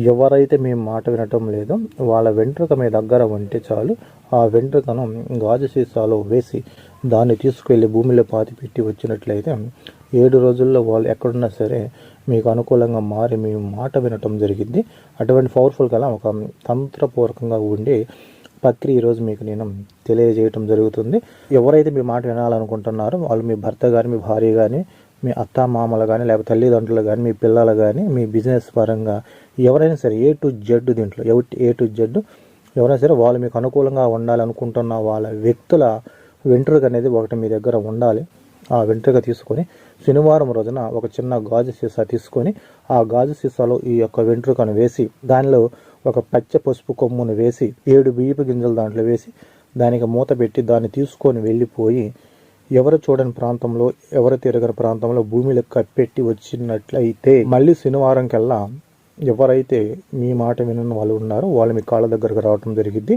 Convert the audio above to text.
ఎవరైతే మీ మాట వినటం లేదో వాళ్ళ వెంట్రుక మీ దగ్గర ఉంటే చాలు, ఆ వెంట్రుకను గాజు సీసాలో వేసి దాన్ని తీసుకెళ్ళి భూమిలో పాతిపెట్టి వచ్చినట్లయితే 7 రోజుల్లో వాళ్ళు ఎక్కడున్నా సరే మీకు అనుకూలంగా మారి మీ మాట వినటం జరిగింది. అటువంటి పవర్ఫుల్ గల ఒక తంత్రపూర్వకంగా ఉండే ప్రక్రియ ఈరోజు మీకు నేను తెలియజేయటం జరుగుతుంది. ఎవరైతే మీ మాట వినాలనుకుంటున్నారో వాళ్ళు మీ భర్త కానీ, మీ భార్య కానీ, మీ అత్త మామలు కానీ, లేకపోతే తల్లిదండ్రులు కానీ, మీ పిల్లలు కానీ, మీ బిజినెస్ పరంగా ఎవరైనా సరే ఏ టు జెడ్ దీంట్లో ఏ టు జెడ్ ఎవరైనా సరే వాళ్ళు మీకు అనుకూలంగా ఉండాలనుకుంటున్న వాళ్ళ వ్యక్తుల వెంట్రుక అనేది ఒకటి మీ దగ్గర ఉండాలి. ఆ వెంట్రుక తీసుకొని శనివారం రోజున ఒక చిన్న గాజు సీసా తీసుకొని ఆ గాజు సీసాలో ఈ యొక్క వెంట్రుకను వేసి దానిలో ఒక పచ్చ పసుపు కొమ్మును వేసి 7 బియ్యపు గింజలు దాంట్లో వేసి దానికి మూత పెట్టి దాన్ని తీసుకొని వెళ్ళిపోయి ఎవరు చూడని ప్రాంతంలో, ఎవరు తిరగని ప్రాంతంలో భూమిలో కప్పెట్టి వచ్చినట్లయితే మళ్ళీ శనివారం కల్లా ఎవరైతే మీ మాట వినని వాళ్ళు ఉన్నారో వాళ్ళు మీ కాళ్ళ దగ్గరకు రావటం జరిగింది.